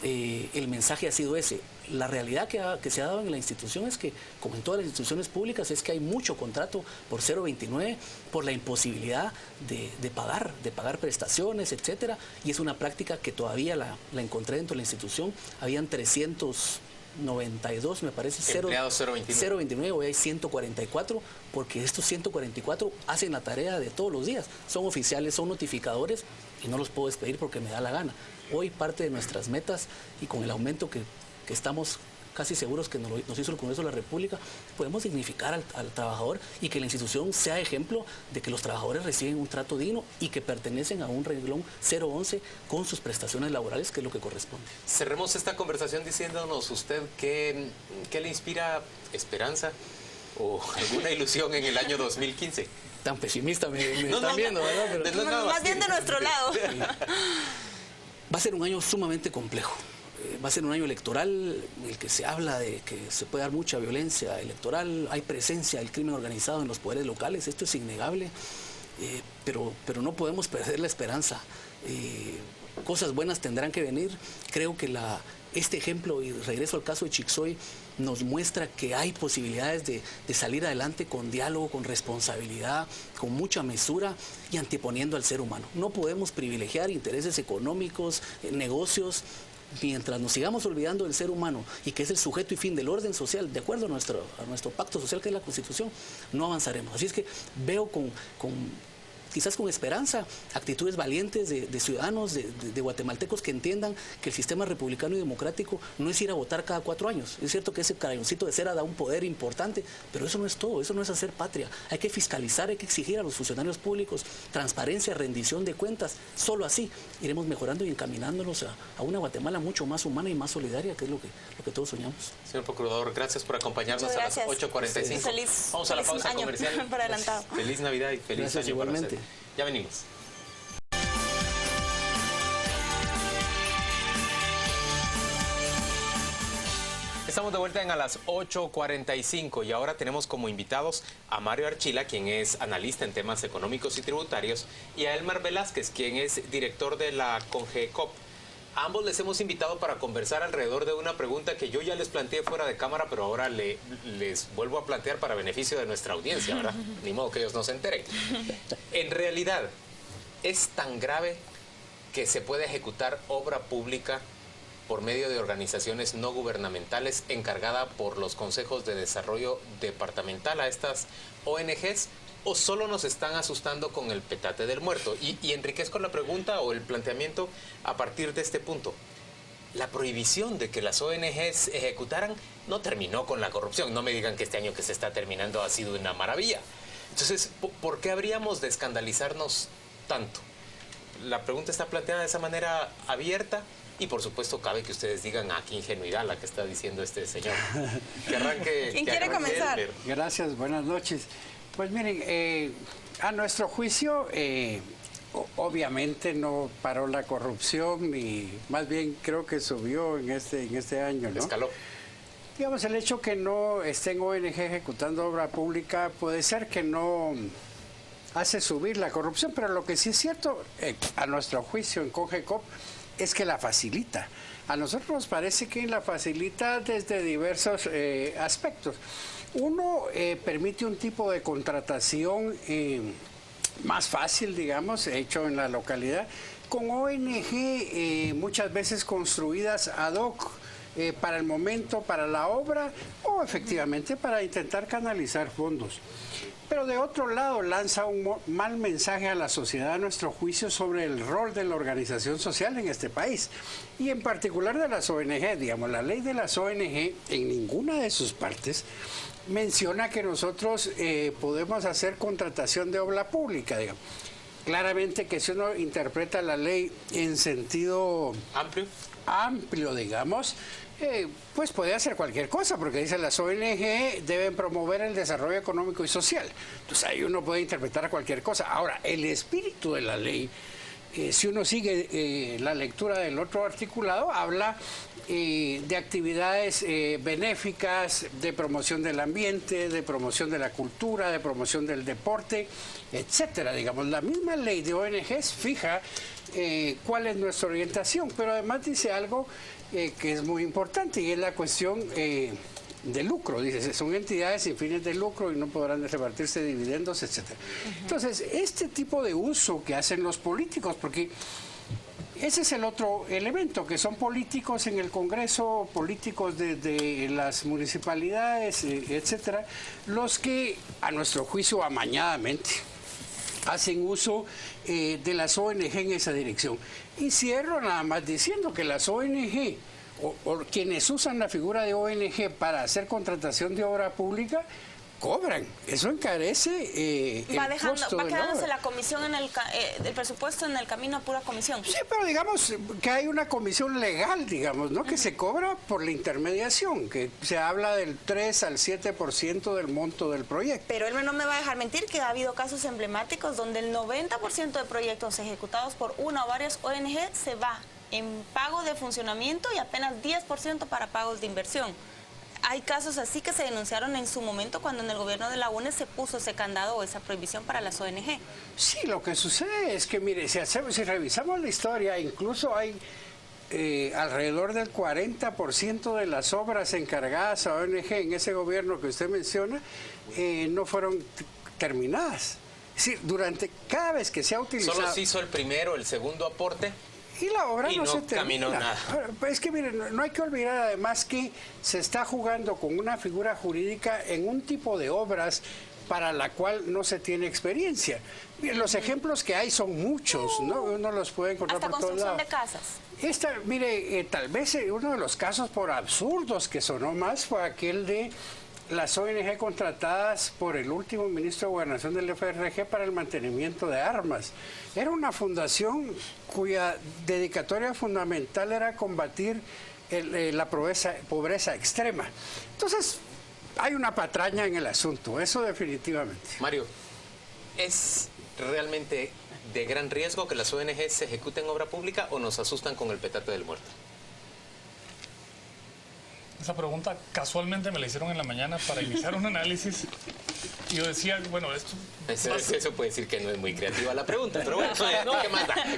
El mensaje ha sido ese. La realidad que se ha dado en la institución es que, como en todas las instituciones públicas, es que hay mucho contrato por 0,29, por la imposibilidad de pagar prestaciones, etcétera, y es una práctica que todavía la encontré dentro de la institución. Habían 392, me parece, empleados 0,29, hoy hay 144, porque estos 144 hacen la tarea de todos los días, son oficiales, son notificadores, y no los puedo despedir porque me da la gana. Hoy parte de nuestras metas, y con el aumento que estamos casi seguros que nos hizo el Congreso de la República, podemos dignificar al trabajador, y que la institución sea ejemplo de que los trabajadores reciben un trato digno y que pertenecen a un renglón 011 con sus prestaciones laborales, que es lo que corresponde. Cerremos esta conversación diciéndonos usted qué le inspira esperanza o alguna ilusión en el año 2015. Tan pesimista me están viendo, ¿verdad? Pero más bien de nuestro lado. Va a ser un año sumamente complejo. va a ser un año electoral en el que se habla de que se puede dar mucha violencia electoral, hay presencia del crimen organizado en los poderes locales, esto es innegable, pero no podemos perder la esperanza. Cosas buenas tendrán que venir. Creo que este ejemplo, y regreso al caso de Chixoy, nos muestra que hay posibilidades de salir adelante con diálogo, con responsabilidad, con mucha mesura y anteponiendo al ser humano. No podemos privilegiar intereses económicos, negocios, mientras nos sigamos olvidando del ser humano y que es el sujeto y fin del orden social, de acuerdo a nuestro pacto social que es la Constitución, no avanzaremos. Así es que veo quizás con esperanza, actitudes valientes de ciudadanos, de guatemaltecos que entiendan que el sistema republicano y democrático no es ir a votar cada 4 años. Es cierto que ese crayoncito de cera da un poder importante, pero eso no es todo, eso no es hacer patria. Hay que fiscalizar, hay que exigir a los funcionarios públicos transparencia, rendición de cuentas. Solo así iremos mejorando y encaminándonos a una Guatemala mucho más humana y más solidaria, que es lo que todos soñamos. Señor Procurador, gracias por acompañarnos a las 8:45. Vamos a la pausa comercial. Por adelantado. Feliz Navidad y feliz año igualmente. para usted. Ya venimos. Estamos de vuelta a las 8:45 y ahora tenemos como invitados a Mario Archila, quien es analista en temas económicos y tributarios, y a Elmar Velázquez, quien es director de la CONGECOP. A ambos les hemos invitado para conversar alrededor de una pregunta que yo ya les planteé fuera de cámara, pero ahora les vuelvo a plantear para beneficio de nuestra audiencia, ¿verdad? Ni modo que ellos no se enteren. En realidad, ¿es tan grave que se puede ejecutar obra pública por medio de organizaciones no gubernamentales encargada por los consejos de desarrollo departamental a estas ONGs? ¿O solo nos están asustando con el petate del muerto? Y enriquezco la pregunta o el planteamiento a partir de este punto. La prohibición de que las ONGs ejecutaran no terminó con la corrupción. No me digan que este año que se está terminando ha sido una maravilla. Entonces, ¿por qué habríamos de escandalizarnos tanto? La pregunta está planteada de esa manera abierta. Y por supuesto cabe que ustedes digan, qué ingenuidad la que está diciendo este señor. Que arranque. ¿Quién quiere comenzar? Gracias, buenas noches. Pues miren, a nuestro juicio, obviamente no paró la corrupción y más bien creo que subió en este año, ¿no? Escaló. Digamos, el hecho que no estén ONG ejecutando obra pública puede ser que no hace subir la corrupción, pero lo que sí es cierto, a nuestro juicio en CONGECOP, es que la facilita. A nosotros nos parece que la facilita desde diversos aspectos. Uno, permite un tipo de contratación más fácil, digamos, hecho en la localidad, con ONG muchas veces construidas ad hoc para el momento, para la obra, o efectivamente para intentar canalizar fondos. Pero de otro lado lanza un mal mensaje a la sociedad a nuestro juicio sobre el rol de la organización social en este país y en particular de las ONG. Digamos, la ley de las ONG en ninguna de sus partes menciona que nosotros podemos hacer contratación de obra pública, digamos. Claramente que si uno interpreta la ley en sentido amplio, digamos, pues puede hacer cualquier cosa, porque dice las ONG deben promover el desarrollo económico y social. Entonces ahí uno puede interpretar cualquier cosa. Ahora, el espíritu de la ley, si uno sigue la lectura del otro articulado, habla de actividades benéficas, de promoción del ambiente, de promoción de la cultura, de promoción del deporte, etcétera. Digamos, la misma ley de ONGs fija cuál es nuestra orientación, pero además dice algo que es muy importante y es la cuestión de lucro. Dice, son entidades sin fines de lucro y no podrán repartirse dividendos, etcétera. Entonces, este tipo de uso que hacen los políticos, porque ese es el otro elemento, que son políticos en el Congreso, políticos de las municipalidades, etcétera, los que, a nuestro juicio, amañadamente hacen uso de las ONG en esa dirección. Y cierro nada más diciendo que las ONG o quienes usan la figura de ONG para hacer contratación de obra pública cobran. Eso encarece va quedándose la comisión en el presupuesto en el camino a pura comisión. Sí, pero digamos que hay una comisión legal, digamos, ¿no? Que se cobra por la intermediación, que se habla del 3 al 7% del monto del proyecto. Pero él no me va a dejar mentir que ha habido casos emblemáticos donde el 90% de proyectos ejecutados por una o varias ONG se va en pago de funcionamiento y apenas 10% para pagos de inversión. Hay casos así que se denunciaron en su momento cuando en el gobierno de la UNE se puso ese candado o esa prohibición para las ONG. Sí, lo que sucede es que, mire, si revisamos la historia, incluso hay alrededor del 40% de las obras encargadas a ONG en ese gobierno que usted menciona no fueron terminadas. Es decir, cada vez que se ha utilizado... Solo se hizo el primero, el segundo aporte. Y la obra no se termina. Caminó nada. Es que miren, no hay que olvidar además que se está jugando con una figura jurídica en un tipo de obras para la cual no se tiene experiencia. Miren, los ejemplos que hay son muchos, ¿no? Uno los puede encontrar por todos lados. Hasta construcción de casas. Mire, tal vez uno de los casos por absurdos que sonó más fue aquel de las ONG contratadas por el último ministro de Gobernación del FRG para el mantenimiento de armas. Era una fundación cuya dedicatoria fundamental era combatir la pobreza extrema. Entonces, hay una patraña en el asunto, eso definitivamente. Mario, ¿es realmente de gran riesgo que las ONG se ejecuten obra pública o nos asustan con el petate del muerto? Esa pregunta casualmente me la hicieron en la mañana para iniciar un análisis y yo decía, bueno, esto... Eso puede decir que no es muy creativa la pregunta, pero bueno,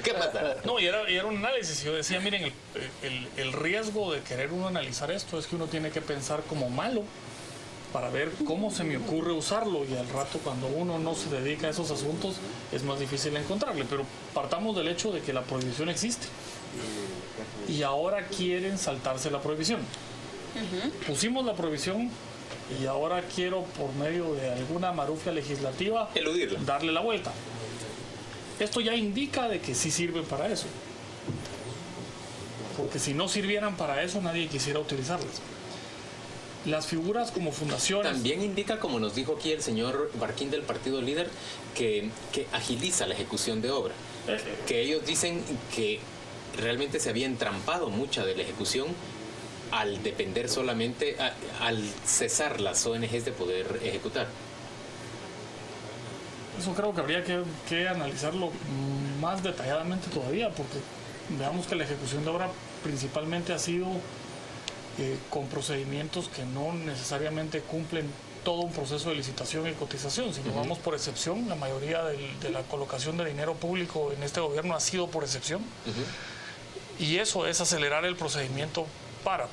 ¿qué más da? No, y era un análisis y yo decía, miren, el riesgo de querer uno analizar esto es que uno tiene que pensar como malo para ver cómo se me ocurre usarlo y al rato cuando uno no se dedica a esos asuntos es más difícil encontrarle, pero partamos del hecho de que la prohibición existe y ahora quieren saltarse la prohibición. Pusimos la prohibición y ahora quiero, por medio de alguna marufia legislativa, eludirla, darle la vuelta. Esto ya indica de que sí sirven para eso. Porque si no sirvieran para eso, nadie quisiera utilizarlas. Las figuras como fundaciones... También indica, como nos dijo aquí el señor Barquín del Partido Líder, que agiliza la ejecución de obra. Que ellos dicen que realmente se había entrampado mucha de la ejecución al depender solamente, al cesar las ONGs de poder ejecutar. Eso creo que habría que analizarlo más detalladamente todavía, porque veamos que la ejecución de obra principalmente ha sido con procedimientos que no necesariamente cumplen todo un proceso de licitación y cotización, sino vamos por excepción. La mayoría de la colocación de dinero público en este gobierno ha sido por excepción, y eso es acelerar el procedimiento.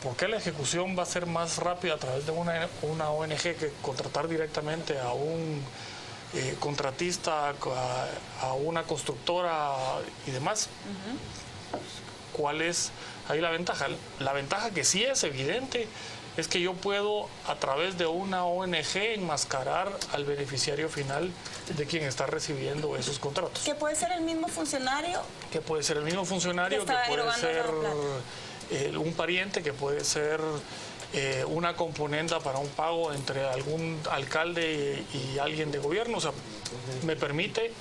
¿Por qué la ejecución va a ser más rápida a través de una ONG que contratar directamente a un contratista, a una constructora y demás? ¿Cuál es ahí la ventaja? La ventaja que sí es evidente es que yo puedo, a través de una ONG, enmascarar al beneficiario final de quien está recibiendo esos contratos. ¿Que puede ser el mismo funcionario? Que puede ser el mismo funcionario, que puede ser un pariente, que puede ser una componenda para un pago entre algún alcalde y alguien de gobierno. O sea, me permite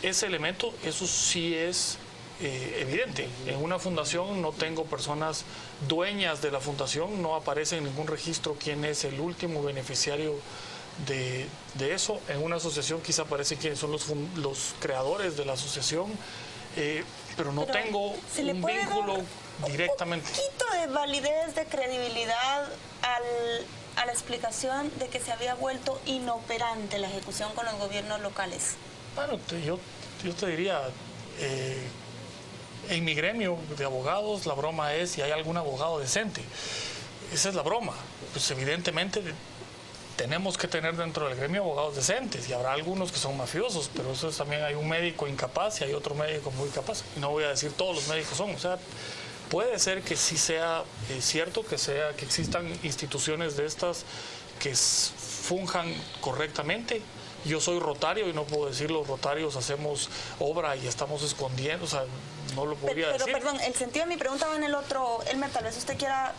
ese elemento, eso sí es evidente. En una fundación no tengo personas dueñas de la fundación, no aparece en ningún registro quién es el último beneficiario de eso. En una asociación quizá aparece quiénes son los creadores de la asociación, pero no tengo un vínculo directamente. ¿Un poquito de validez, de credibilidad a la explicación de que se había vuelto inoperante la ejecución con los gobiernos locales? Bueno, yo te diría, en mi gremio de abogados la broma es si hay algún abogado decente. Esa es la broma. Pues evidentemente tenemos que tener dentro del gremio abogados decentes y habrá algunos que son mafiosos, pero eso también hay un médico incapaz y hay otro médico muy capaz. Y no voy a decir todos los médicos son, o sea, puede ser que sí sea cierto que existan instituciones de estas que funjan correctamente. Yo soy rotario y no puedo decir los rotarios hacemos obra y estamos escondiendo, o sea, no lo podría decir. Pero perdón, el sentido de mi pregunta va en el otro. Elmer, tal vez usted quiera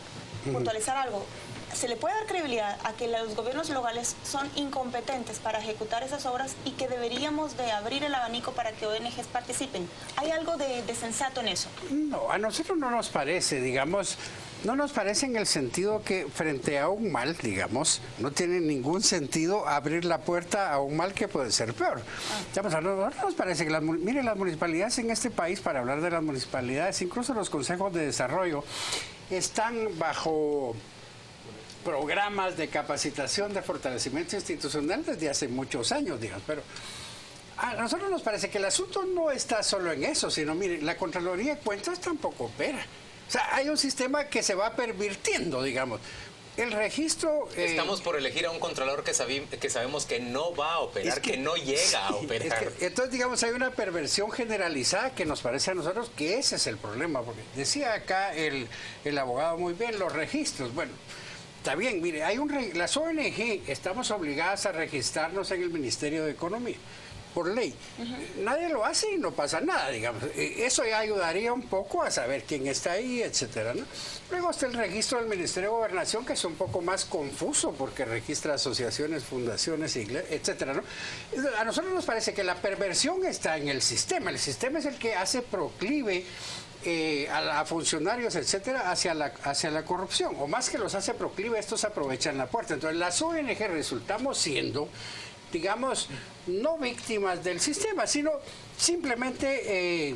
puntualizar algo. ¿Se le puede dar credibilidad a que los gobiernos locales son incompetentes para ejecutar esas obras y que deberíamos de abrir el abanico para que ONGs participen? ¿Hay algo de sensato en eso? No, a nosotros no nos parece, digamos. No nos parece en el sentido que frente a un mal, digamos, no tiene ningún sentido abrir la puerta a un mal que puede ser peor. No nos parece que miren, las municipalidades en este país, para hablar de las municipalidades, incluso los consejos de desarrollo, están bajo programas de capacitación, de fortalecimiento institucional desde hace muchos años, digamos, pero a nosotros nos parece que el asunto no está solo en eso, sino, miren, la Contraloría de Cuentas tampoco opera. O sea, hay un sistema que se va pervirtiendo, digamos. El registro... Estamos por elegir a un controlador que sabemos que no va a operar, que no llega a operar. Entonces, digamos, hay una perversión generalizada que nos parece a nosotros que ese es el problema. Porque decía acá el abogado muy bien, los registros. Bueno, está bien, mire, las ONG estamos obligadas a registrarnos en el Ministerio de Economía. Por ley. Nadie lo hace y no pasa nada, digamos. Eso ya ayudaría un poco a saber quién está ahí, etcétera, ¿no? Luego está el registro del Ministerio de Gobernación, que es un poco más confuso porque registra asociaciones, fundaciones, iglesias, etcétera, ¿no? A nosotros nos parece que la perversión está en el sistema. El sistema es el que hace proclive a funcionarios, etcétera, hacia la corrupción. O más que los hace proclive, estos aprovechan la puerta. Entonces, las ONG resultamos siendo, digamos, no víctimas del sistema, sino simplemente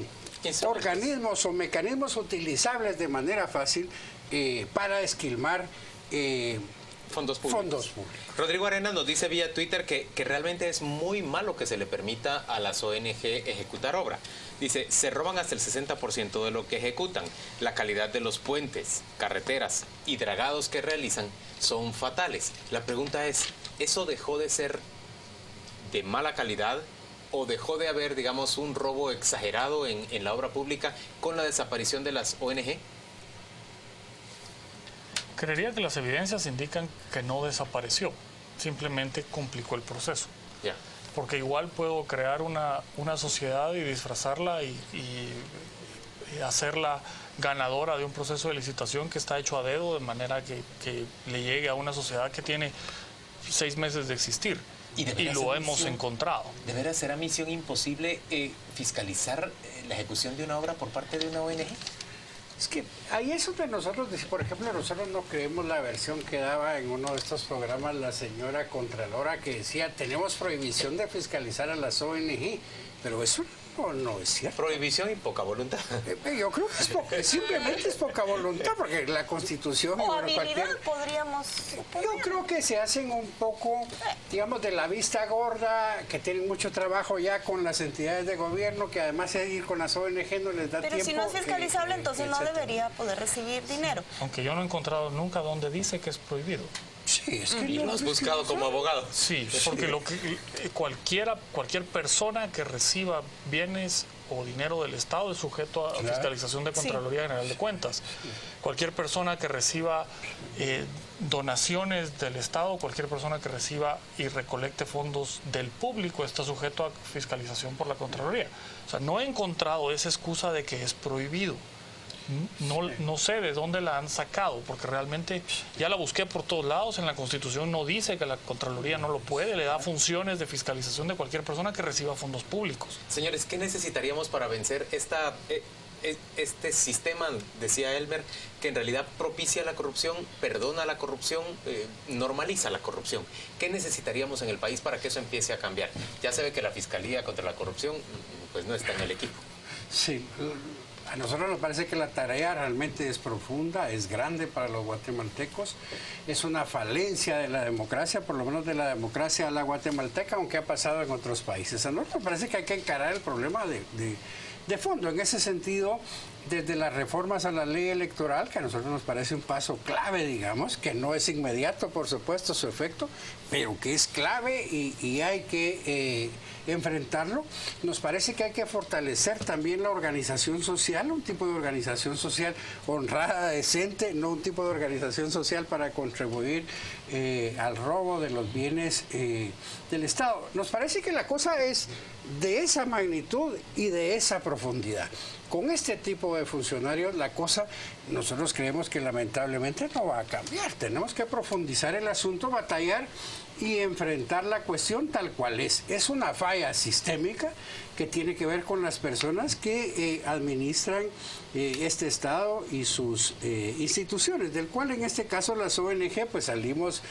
organismos o mecanismos utilizables de manera fácil para esquilmar fondos públicos. Rodrigo Arenas nos dice vía Twitter que realmente es muy malo que se le permita a las ONG ejecutar obra. Dice, se roban hasta el 60% de lo que ejecutan. La calidad de los puentes, carreteras y dragados que realizan son fatales. La pregunta es, ¿eso dejó de ser de mala calidad o dejó de haber, digamos, un robo exagerado en la obra pública con la desaparición de las ONG? Creería que las evidencias indican que no desapareció, simplemente complicó el proceso. Yeah. Porque igual puedo crear una sociedad y disfrazarla y hacerla ganadora de un proceso de licitación que está hecho a dedo, de manera que le llegue a una sociedad que tiene 6 meses de existir. Y lo hemos encontrado. ¿De veras será misión imposible fiscalizar la ejecución de una obra por parte de una ONG? Es que ahí es donde nosotros, por ejemplo, nosotros no creemos la versión que daba en uno de estos programas la señora Contralora, que decía, tenemos prohibición de fiscalizar a las ONG, pero eso no es cierto. Prohibición y poca voluntad. Yo creo que simplemente es poca voluntad, porque la Constitución... O habilidad podríamos... Yo creo que se hacen un poco, digamos, de la vista gorda, que tienen mucho trabajo ya con las entidades de gobierno, que además de ir con las ONG no les da tiempo. Pero si no es fiscalizable, entonces no debería poder recibir dinero. Aunque yo no he encontrado nunca donde dice que es prohibido. Sí, es que ¿Lo has buscado como abogado? Sí, porque cualquier persona que reciba bienes o dinero del Estado es sujeto a fiscalización de Contraloría General de Cuentas. Cualquier persona que reciba donaciones del Estado, cualquier persona que reciba y recolecte fondos del público está sujeto a fiscalización por la Contraloría. O sea, no he encontrado esa excusa de que es prohibido. No sé de dónde la han sacado, porque realmente ya la busqué por todos lados. En la Constitución no dice que la Contraloría no lo puede, le da funciones de fiscalización de cualquier persona que reciba fondos públicos. Señores, ¿qué necesitaríamos para vencer este sistema, decía Elmer, que en realidad propicia la corrupción, perdona la corrupción, normaliza la corrupción? ¿Qué necesitaríamos en el país para que eso empiece a cambiar? Ya se ve que la Fiscalía contra la Corrupción pues no está en el equipo. Sí. A nosotros nos parece que la tarea realmente es profunda, es grande para los guatemaltecos, es una falencia de la democracia, por lo menos de la democracia a la guatemalteca, aunque ha pasado en otros países. A nosotros nos parece que hay que encarar el problema de fondo. En ese sentido, desde las reformas a la ley electoral, que a nosotros nos parece un paso clave, digamos, que no es inmediato, por supuesto, su efecto, pero que es clave y hay que enfrentarlo. Nos parece que hay que fortalecer también la organización social, un tipo de organización social honrada, decente, no un tipo de organización social para contribuir al robo de los bienes del Estado. Nos parece que la cosa es de esa magnitud y de esa profundidad. Con este tipo de funcionarios la cosa, nosotros creemos que lamentablemente no va a cambiar. Tenemos que profundizar el asunto, batallar y enfrentar la cuestión tal cual es. Es una falla sistémica que tiene que ver con las personas que administran este Estado y sus instituciones, del cual en este caso las ONG pues salimos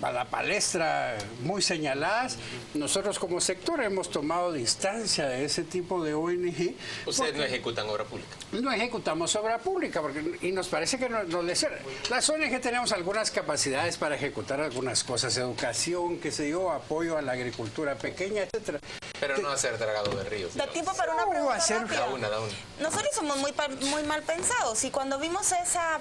a la palestra muy señaladas. Nosotros como sector hemos tomado distancia de ese tipo de ONG. ¿Ustedes no ejecutan obra pública? No ejecutamos obra pública y nos parece que las ONG tenemos algunas capacidades para ejecutar algunas cosas, educación, qué sé yo, apoyo a la agricultura pequeña, etcétera. Pero no hacer dragado de ríos. Da tiempo para una pregunta rápida. Da una. Nosotros somos muy mal pensados y cuando vimos esa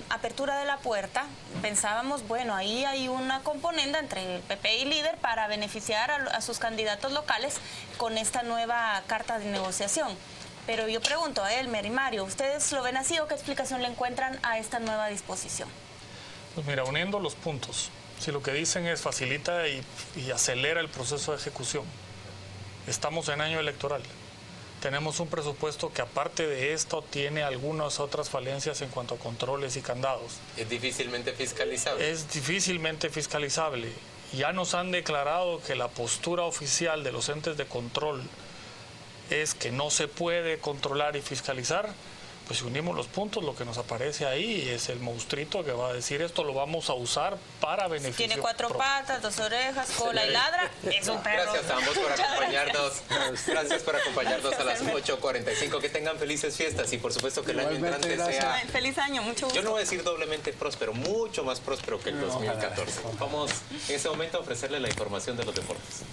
apertura de la puerta, pensábamos, bueno, ahí hay una componenda entre el PP y Líder para beneficiar a sus candidatos locales con esta nueva carta de negociación. Pero yo pregunto a Elmer y Mario, ¿ustedes lo ven así o qué explicación le encuentran a esta nueva disposición? Pues mira, uniendo los puntos, si lo que dicen es facilita y acelera el proceso de ejecución, estamos en año electoral. Tenemos un presupuesto que aparte de esto tiene algunas otras falencias en cuanto a controles y candados. ¿Es difícilmente fiscalizable? Es difícilmente fiscalizable. Ya nos han declarado que la postura oficial de los entes de control es que no se puede controlar y fiscalizar. Pues si unimos los puntos, lo que nos aparece ahí es el monstruito que va a decir esto lo vamos a usar para beneficio. Tiene 4 patas, 2 orejas, cola y ladra, es un perro. Gracias a ambos por acompañarnos. Gracias por acompañarnos a las 8:45. Que tengan felices fiestas y por supuesto que el año entrante sea... Feliz año, mucho gusto. Yo no voy a decir doblemente próspero, mucho más próspero que el 2014. Vamos en este momento a ofrecerle la información de los deportes.